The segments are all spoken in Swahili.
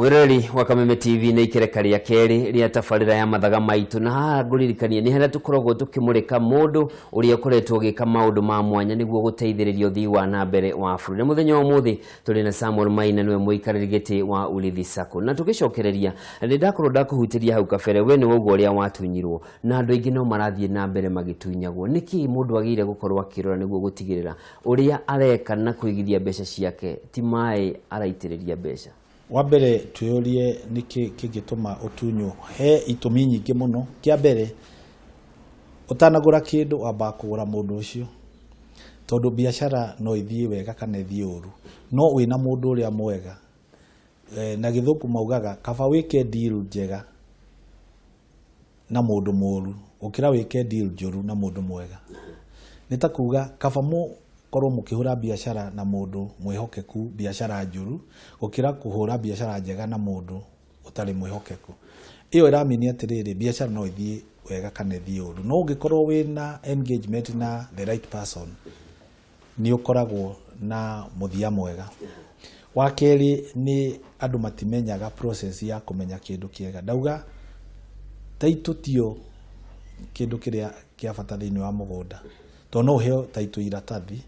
Mwirori wa Kameme TV ni ikereka ria keri ria tabarira ya Mathaga Maitu na nguririkanie ni hena tukoragwo tukimurika mundu uria koretwo gika maundu ma mwanya niguo guteithiriria uthii wa na mbere wa bururi. Muthenya wa muthi turi na Samuel Maina niwe Muikariri gitii wa Urithi Sacco na tugicokereria ni ndakorwo ndakuhutiria hau kabere we ni woguo ria watunyirwo na andu aingi no marathie na mbere magitunyagwo. Niki mundu agire gukorwo akirora niguo gutigirira uria areka na kuigithia mbeca ciake ti mai araitiriria mbeca. Wambere tuyorie niki kigituma utunyo he itumi nyingi muno. Kia mbere utanagura kindu wamba kugura mundu ucio tondu biashara no ithie wega kana ithie uru no wina mundu uria mwega na githuku maugaga kaba wike deal njega na mundu muru ukira wike deal njuru na mundu mwega. Nitakuga kaba mu korwo mukihura biashara na mundu mwihokeku biashara njuru ukira kuhura biashara njega na mundu utari mwihokeku. Iyo iramini atiriri biashara no ithie wega kana ithie uru no ungikorwo wina engagement na the right person ni ukoragwo na muthia mwega. Wa keri ni andu matimenyaga process ya kumenya kindu kiega. Ndauga taitu tio kindu kiria kia bata thiini wa mugunda to no heo taitu iratathi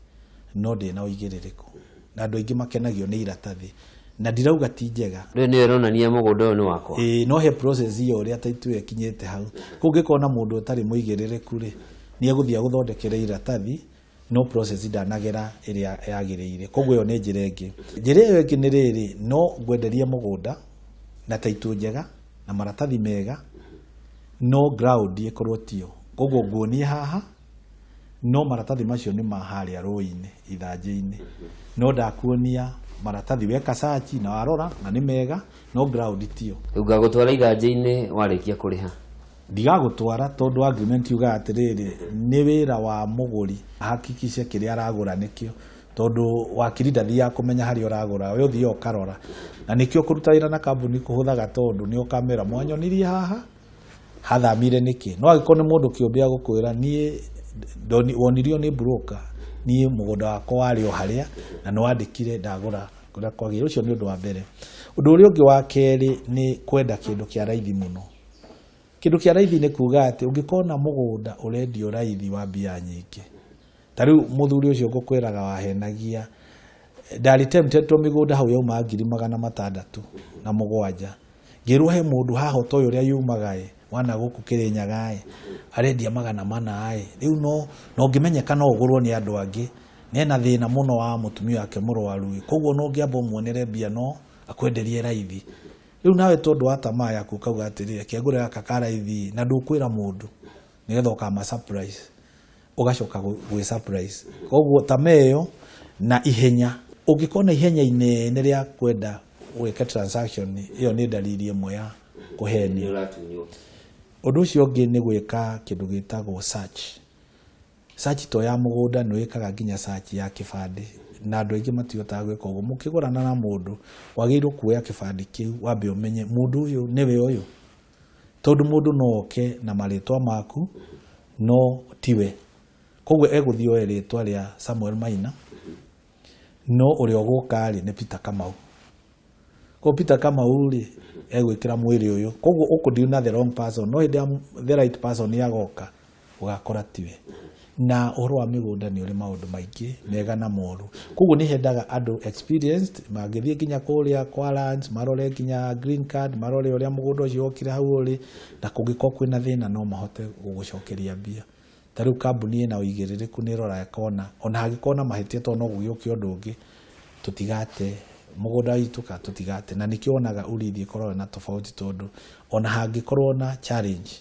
no ndi na uigiririku na andu aingi makenagio ni iratathi na ndirauga ti njega ni ironania mugunda uyu ni wakwa no he process iyo ria taitu ekinyete hau kungikona mundu utari muigiririku ri ni eguthia guthondekera iratathi no process ndanagera iria yagiriire koguo yo ni njira ingi. Njira iyo ingi ni riri no ngwenderie mugunda na taitu njega na maratathi mega no ground ikorwo tio koguo nguonie haha no maratathi macio ni maharia roine ithanjini no ndakuonia maratathi weka search na warora na ni mega no ground tio ugagutwara ithanjini warikia kuriha ndigagutwara tondu agreement yuga atiriri ni wira wa muguri hakikishe kiria aragura nikio tondu wakiri ndathia kumenya hari uragura we uthio karora na nikio kuruta wira na kambuni kuhuthaga tondu ni ukamera mwanyonirie haha hathamire niki no agikone mundu kiumbia gukwira nie wonirio ni broker ni mugunda wako wari o haria na no wandikire ndagura kuria kwagira ucio ni undu wa mbere. Undu uria ungi wa keri ni kwenda kindu kia raithi muno. Kindu kia raithi ni kuga ati ungikona mugunda urendio raithi wa mbia nyingi tariu muthuri ucio ngukwiraga wahenagia ndari tempted to migunda hau yauma 600,000 na mugwanja ngiruhe mundu haho toyo ria yumagae wana guku Kirinyaga arendia 400 riu no ngimenyeka no ugurwo ni andu angi nena thina muno wa mutumia wake murwaru koguo no ngiamba muonere bia no akwenderie raithi riu nawe tondu wa tamaa yaku kauga atirire kiagura yaka karaithi na ndukwira mundu nigetha ukama surprise ugacoka gwi surprise koguo tameyo na ihenya ungikona ihenya inene ria kwenda gwika transaction iyo ni dalili imwe ya kuhenia. Undu ucio ungi ni gwika kindu gitagwo search to ya mugunda no ikaga nginya search ya kibandi na andu aingi matiota gwika uguo mukigurana na mundu wagirwo kuoya kibandi kiu wambe umenye mundu uyu niwe uyu tondu mundu no oke na maritwa maku no tiwe koguo eguthio eritwa ria Samuel Maina no uria gukari ni Peter Kamau ko Peter Kamau ri egwikira mwiri uyu koguo ukudiu na the wrong person no the right person yagoka ugakora tiwe na uhoro wa migunda ni uri maundu maingi mega na moru koguo ni hendaga andu experienced magithie nginya kuria kwa lands marore nginya green card marore uria mugunda ucio okire hau uri na kungikwa kwina thina no mahote gugucokeria bia tariu kambuni ina uigiririku ni rora yakona ona hagikona mahitie to no gugioke undu ungi tutigate mugunda itu ka tutigate na nikionaga Urithi korwo na tofauti tondu ona hangikorwo na challenge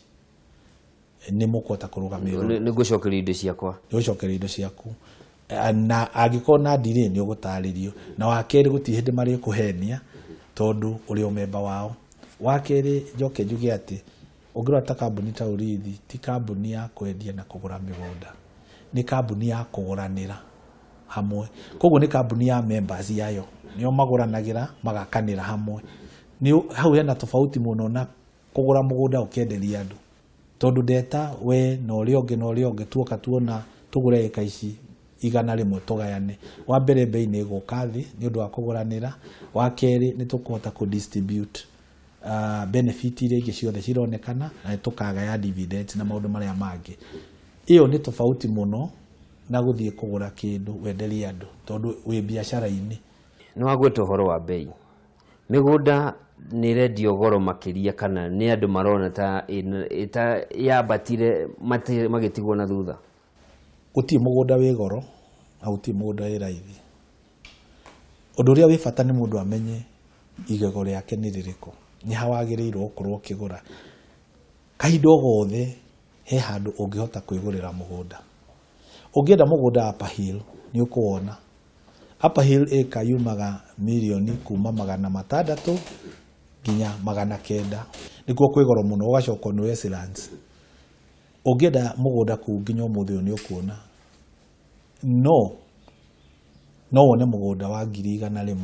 ni mukota kurugamira ni gucokeria indo ciakwa gucokeria indo ciaku na agikona ndire ni ugutaririo na wakeri gutihinde mari kuhenia tondu uri umemba wao. Wakeri njoke njuge ati ungirwa ta kambuni ta Urithi ti kambuni ya kwendia na kugura migunda ni kambuni ya kuguranira hamwe koguo ni kambuni ya members yayo nio maguranagira magakanira hamwe ni hau hena tofauti muno na kugura mugunda ukienderia andu tondu ndeta we no ri onge tuoka tuona tugure eka ici 100 tugayane. Wa mbere bei nĩ gũka thĩ nĩ ũndũ wa kũgũranĩra, wa kerĩ nĩ tũkũhota ku distribute benefit iria ingĩ ciothe cironekana na tũkagaya dividends na maũndũ marĩa mangĩ. Iyo nĩ tofauti mũno na gũthiĩ kũgũra kĩndũ wenderie andũ tondũ wĩ biacara-inĩ. Nĩ wagweta ũhoro wa bei. Mĩgũnda nĩ rendio goro makĩria kana nĩ andũ marona ta yabatire magĩtigwo na thutha? Gũtirĩ mũgũnda wĩ goro na gũtirĩ mũgũnda wĩ raithi. Ũndũ ũrĩa wĩ bata nĩ mũndũ amenye igego rĩake nĩ rĩrĩkũ, nĩ ha wagĩrĩirwo gũkorwo ũkĩgũra. Kahinda o gothe he handũ ũngĩhota kwĩgũrĩra mũgũnda. Ũngĩenda mũgũnda Upper Hill nĩ ũkuona Upper Hill ĩka yumaga mirioni kuma 600 nginya 900, nĩkuo kwĩ goro mũno. Ũgacoka nĩ Westlands. Ũngĩenda mũgũnda kũu nginya ũmũthĩ nĩ ũkuona no wone mũgũnda wa 100,000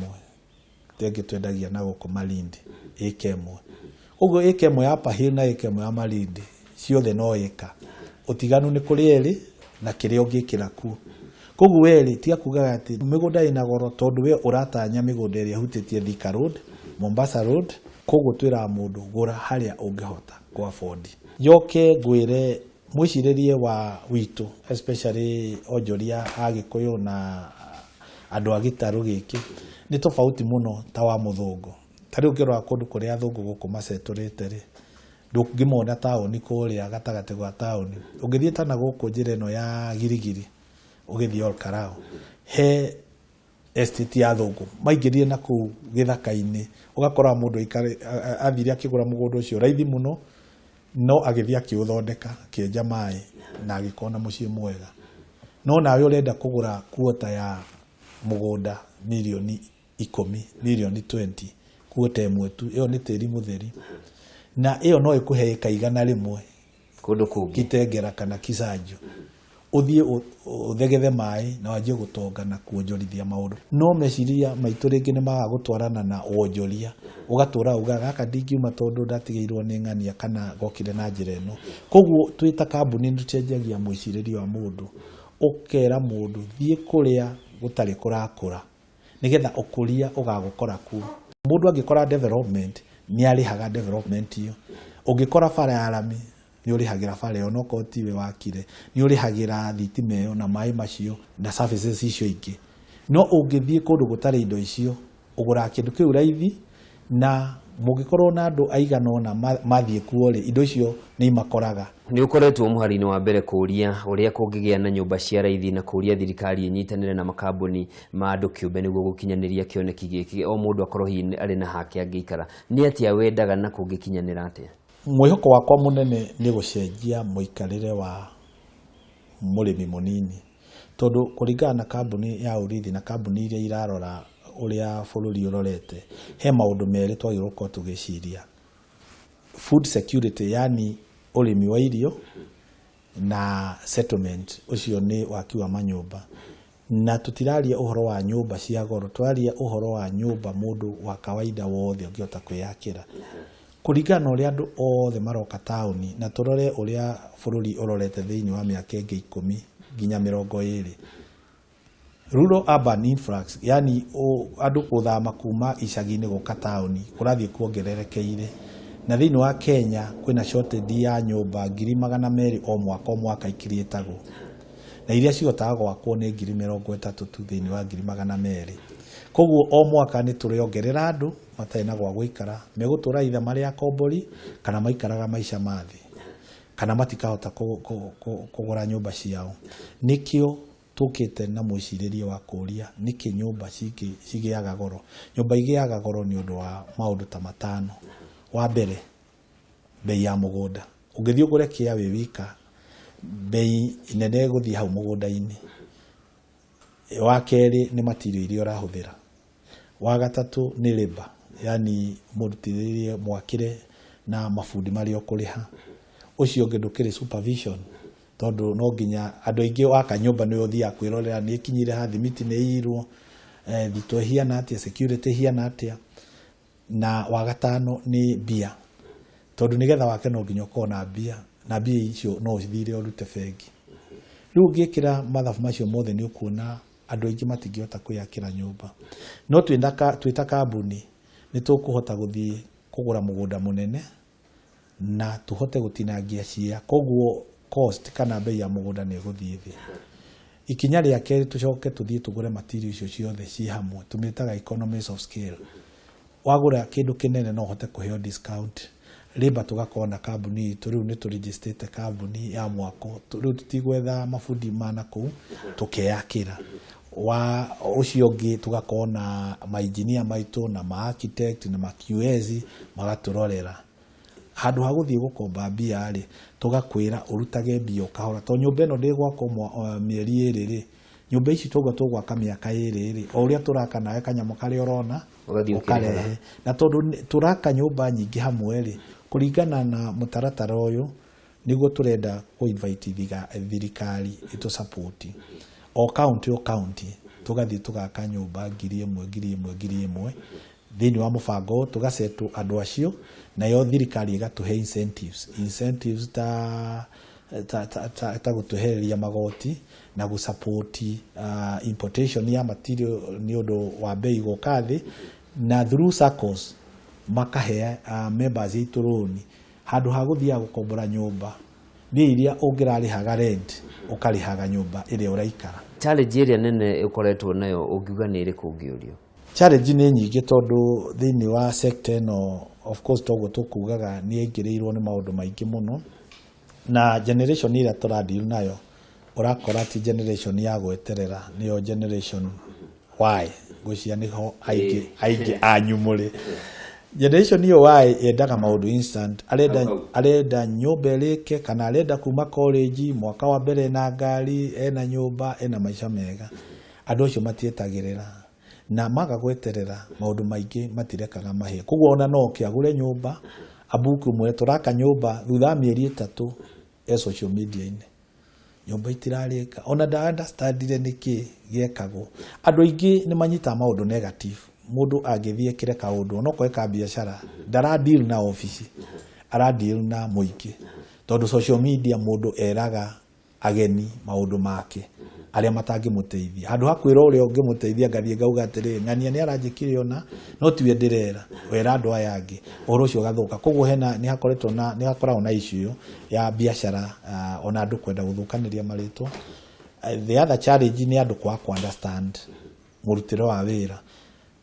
tenge twendagia na gũkũ Malindi ĩka ĩmwe. Ũguo ĩka ĩmwe ya Upper Hill na ĩka ĩmwe ya Malindi ciothe no ĩka. Ũtiganu nĩ kũrĩ erĩ na kĩrĩa ũngĩkĩra kuo. Koguo werĩ tiga kugaga atĩ mĩgũnda ĩna goro tondũ we ũratanya mĩgũnda ĩrĩa hutĩtie Thika Road, Mombasa Road. Koguo twĩra mũndũ gũra harĩa ũngĩhota ku afford. Yoke ngwĩre mwĩcirĩrie wa witũ especially onjoria a Gĩkũyũ na andũ a gĩtarũ gĩkĩ nĩ tofauti mũno ta wa mũthũngũ. Ta rĩu ũngĩrora kũndũ kũrĩa athũngũ gũkũ masetũrĩte rĩ, ndũngĩmona taũni kũrĩa gatagatĩ gwa taũni. Ũngĩthiĩ ta na gũkũ njĩra ĩno ya girigiri ũgĩthiĩ Olkarao he estate ya athũngũ maingĩrire na kũu gĩthaka-inĩ, ũgakora mũndũ athire akĩgũra mũgũnda ũcio raithi mũno, no agĩthiĩ akĩũthondeka akĩenja maĩ na agĩkona mũciĩ mwega. No nawe ũrenda kũgũra kuota ya mũgũnda milioni 10, milioni 20 kuota ĩmwe tu, ĩyo nĩ tĩri mũtheri, na ĩyo no ĩkũhe ĩka 100 kũndũ kũngĩ Kitengera kana Kisanjo. Ũthiĩ ũthegethe maĩ na wanjie gũtonga na kuonjorithia maũndũ. No meciria maitũ rĩngĩ nĩ maga gũtwarana na wonjoria, ũgatũra uga gaka ndingiuma tondũ ndatigĩirwo nĩ ng'ania kana gokire na njĩra ĩno. Koguo twĩ ta kambuni nĩtũcenjagia mwĩcirĩrie wa mũndũ, ũkera mũndũ thiĩ kũrĩa gũtarĩ kũrakũra nĩgetha ũkũria ũgagũkora kuo. Mũndũ angĩkora development nĩ arĩhaga development iyo. Ũngĩkora bara ya rami nĩ ũrĩhagĩra bara ĩyo no tiwe wakire, nĩ ũrĩhagĩra thitima ĩyo na maĩ macio na services icio ingĩ. No ũngĩthiĩ kũndũ gũtarĩ indo icio ũgũra kĩndũ kĩu raithi, na mũngĩkorwo na andũ aigana ũna mathiĩ kuo rĩ, indo icio nĩ imakoraga. Nĩ ũkoretwo mũhari-inĩ wa mbere kũria ũrĩa kũngĩgĩa na nyũmba cia raithi na kũria thirikari ĩnyitanĩre na makambuni ma andũ kĩũmbe nĩguo gũkinyanĩria kĩoneki gĩkĩ, o mũndũ akorwo hihi arĩ na hake angĩikara. Nĩ atĩa wendaga na kũngĩkinyanĩra atĩa? Mwĩhoko wakwa mũnene nĩ gũcenjia mũikarĩre wa mũrĩmi mũnini, tondũ kũringana na kambuni ya Urithi na kambuni iria irarora ũrĩa bũrũri ũrorete, he maũndũ merĩ twagĩrĩirwo gũkorwo tũgĩciria: food security, yani ũrĩmi wa irio, na settlement, ũcio nĩ waki wa manyũmba. Na tũtiraria ũhoro wa nyũmba cia goro, tũraria ũhoro wa nyũmba mũndũ wa kawaida wothe ũngĩhota kwĩyakĩra. Kũringana ũrĩa andũ othe maroka taũni na tũrore ũrĩa bũrũri ũrorete thĩinĩ wa mĩaka ĩngĩ 10 nginya 20. Rural urban influx, yani andũ gũthama kuma icagi-inĩ gũka taũni kũrathiĩ kuongererekeire, na thĩinĩ wa Kenya kwĩna shortage ya nyũmba 200,000 o mwaka ikiriĩtagwo, na iria cihotaga gwakwo nĩ 30,000 tu thĩinĩ wa 200,000. Koguo o mwaka nĩ tũrĩongerera andũ matarĩ na gwa gũikara, megũtũra itha marĩ akombori kana maikaraga maica mathĩ, kana matikahota kũgũra nyũmba ciao. Nĩkĩo tũkĩte na mwĩcirĩrie wa kũria nĩkĩ nyũmba cigĩaga goro. Nyũmba igĩaga goro nĩ ũndũ wa maũndũ ta 5. Wa mbere, bei ya mũgũnda. Ũngĩthiĩ ũgũre kĩa wĩ wika, bei nene gũthiĩ hau mũgũnda-inĩ. Wa kerĩ nĩ material iria ũrahũthĩra. Wa gatatũ nĩ labor, yani mũrutithĩrie mwakĩre na mafundi marĩa ũkũrĩha. Ũcio ũngĩ ndũkĩrĩ supervision, tondũ no nginya andũ aingĩ waka nyũmba nĩ ũthiaga kwĩrorera nĩ ĩkinyire ha, thimiti nĩ ĩirwo, thito hiana atĩa, security hiana atĩa. Na wa gatano nĩ mbia, tondũ nĩgetha wake no nginya ũkorwo na mbia, na mbia icio no ũthire ũrute bengi. riu ngikira mathabu macio mothe ni ukuona andu aingi matingihota kwiyakira nyumba no twita kambuni ni tukuhota guthii kugura mugunda munene na tuhote gutinangia cia koguo cost kana bei ya mugunda ni guthii thi ikinya ria keri tucoke tuthii tugure material icio ciothe ci hamwe tumitaga economies of scale wagura kindu kinene no hote kuheo discount labor tugakona kambuni riu ni turegistrate kambuni ya mwako riu tutigwetha mafundi mana ku tukeyakira wa ucio ngi tugakona ma engineer maitu na ma architect na ma QS magaturorera handu haguthii gukomba mbia ri tugakwira urutage mbia ukahora to nyumba ino ndigwako mieri iri ri nyumba ici tugwaka miaka iri ri o uria turaka nawe kanyamo kari orona ukarehe na tondu turaka nyumba nyingi hamwe ri kuringana na mutaratara uyu niguo turenda ku invite thirikari itu support o county tugathii tugaka nyumba 1,000 thini wa mubango tugasetu andu acio na yo thirikari igatuhe incentives ta gutuhereria magoti na gusupport importation ya material ni undu wa bei gukathi na through SACCOs makahe members itu loan handu haguthia gukombora nyumba ni iria ungirarihaga rent ukarihaga nyumba iria uraikara. Challenge iria nene ukoretwo nayo ungiuga ni iri kungiurio? Challenge ni nyingi tondu thini wa sector no of course togo tukugaga ni engireirwo ni maundu maingi muno na generation ira turadeal nayo urakora ti generation ya gweterera niyo generation Y gucia niho aigi anyumure generation iyo Y yendaga maundu instant arenda nyumba rike kana arenda kuma college mwaka wa mbere na ngari ena nyumba ena maisha mega andu acio matietagirira na maga gweterera maundu maingi matirekaga mahie kuguo ona no kiagure nyumba abuku mwe turaka nyumba thutha mieri 3 social media ine nyumba itirarika ona da understandire niki giekagwo andu aingi ni manyita maundu negative mundu agithie kire kaundu no kweka biashara dara deal na office ara deal na muingi tondu social media mundu eraga ageni maundu make aria matangi muteithia handu hakwira uria ungimuteithia ngathie ngauga atiri ngania ni aranjikire ona no tiwe ndirera wera andu aya angi oro cio gathuka koguo hena ni hakoretwo na ni hakoragwo na issue ya biashara ona andu kwenda guthukaniria maritwa. The other challenge ni andu kwa understand murutiro wa wira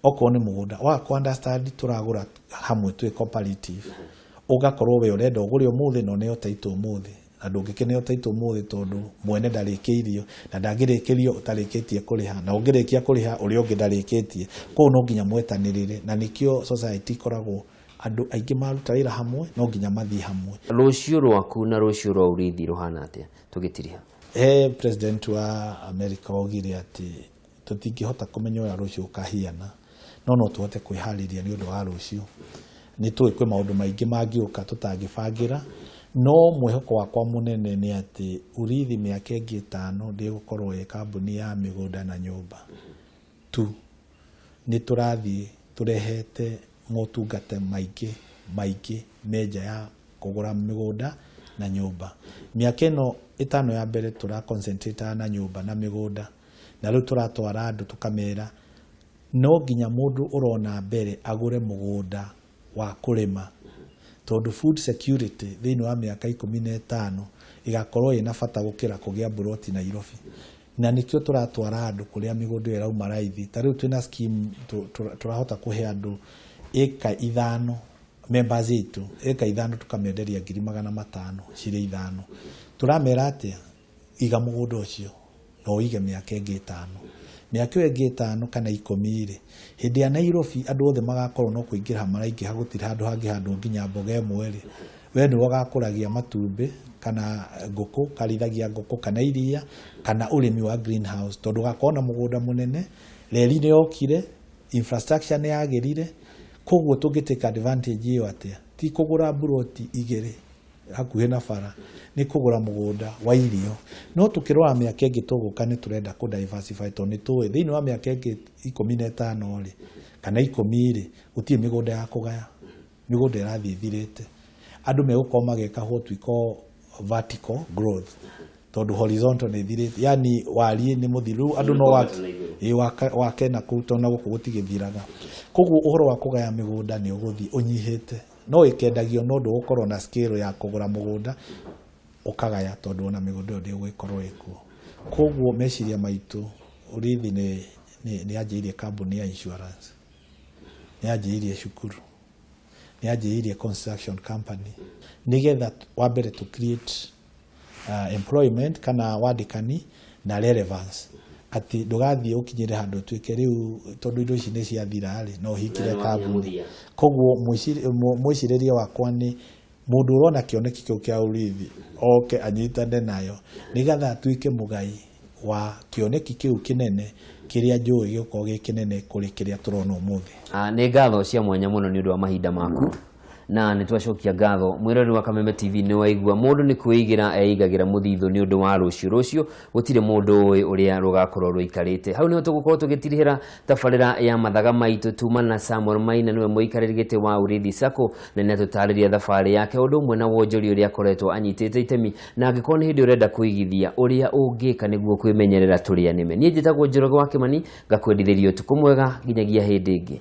oko ni mugunda wa understand turagura hamwe twi cooperative ugakorwo we urenda ugure umuthi no ne otaito umuthi andu ngikene otaito umuthi tondu mwene ndarikiirio na ndangirikirio utarikitie kuriha na ungirikia kuriha uri ungi ndarikitie ko no nginya mwetanirire na nikio society koragwo andu aingi maruta wira hamwe no nginya mathi hamwe. Rucio rwaku na rucio rwa Urithi ruhana atia tugitiriha? President wa America ogire ati tutingihota kumenya ura rucio kahiana no tuhote kwihariria ni undu wa rucio ni tuwe kwe maundu maingi mangiuka tutangibangira no mwihoko wakwa munene ni ati Urithi miaka ingi 5 ndi gukorwo ye kambuni ya migunda na nyumba tu ni turathi turehete motungate maingi meja ya kugura migunda na nyumba miaka ino 5 ya mbere tura concentrate na nyumba na migunda na riu turatwara andu tukamera no ginya mundu urona mbere agure mugunda wa kurima tondu food security thini wa miaka 15 igakorwo ina bata gukira kugia buroti na Nairobi na nikio turatwara andu kuria migunda irauma raithi tariu twina scheme turahota kuhe andu eka 5 members itu eka 5 tukamenderia 500 cire 5 turamera atia iga mugunda ucio no ige miaka 5 miaka 5 kana 10 hindi ya Nairobi andu othe magakorwo no kuingira maraingiha gutiri handu hangi handu nginya mboga emwe ri we ni wagakuragia matumbi kana nguku karithagia nguku kana iria kana urimi wa greenhouse tondu gakona mugunda munene reri ni okire infrastructure ni yagirire koguo tungiteka advantage iyo atia ti kugura buroti igere hakuhe na bara ni kugura mugunda wa irio no tukirwa miaka ingi tuguka ni turenda ku diversify to ni tuwe thini wa miaka ingi 15 ri kana 10 ri utie migunda ya kugaya migunda irathi thirite andu megukoma geka what we call vertical growth tondu horizontal ni thirite yani wari ni muthiru andu no wake na kutona guku gutigithiraga koguo uhoro wa kugaya migunda ni uguthi unyihite no ikendagio no ndu gukorwo na scale ya kugura mugunda ukagaya tondu ona migunda ndi guikorwo ikuo koguo meciria maitu Urithi ni ajirie kambuni ya insurance ni ajirie shukuru ni ajirie construction company nigetha wambere to create employment kana wadikani na relevance ati ndugathie ukinyire handu twike riu tondu indo ici ni ciathira ri no hikire kambuni koguo mwiciriria wakwa ni mundu urona kioneki kiu kia Urithi oke anyitane nayo nigetha twike mugai wa kioneki kiu kinene kiria njui giko gikinene kuri kiria turona umuthi ni ngatho cia mwanya muno ni undu wa mahinda maku na nitwacokia ngatho mwirori wa Kameme TV ni waigua mundu ni kuigira eigagira muthithu ni undu wa rucio gutire mundu uria rugakorwo ruikarite hau niho tugukorwo tugitirihira tabarira ya Mathaga Maitu tuma na Samuel Maina niwe Muikariri gitii wa Urithi Sacco na ni tutariria thabari yake undu mwe na wonjori uria akoretwo anyitite itemi na angikona hindi urenda kuigithia uria ungika niguo kwimenyerera turia nime nie njitagwo Njoroge wa Kimani ngakwendithirio tukumwega nginyagia hindi ingi.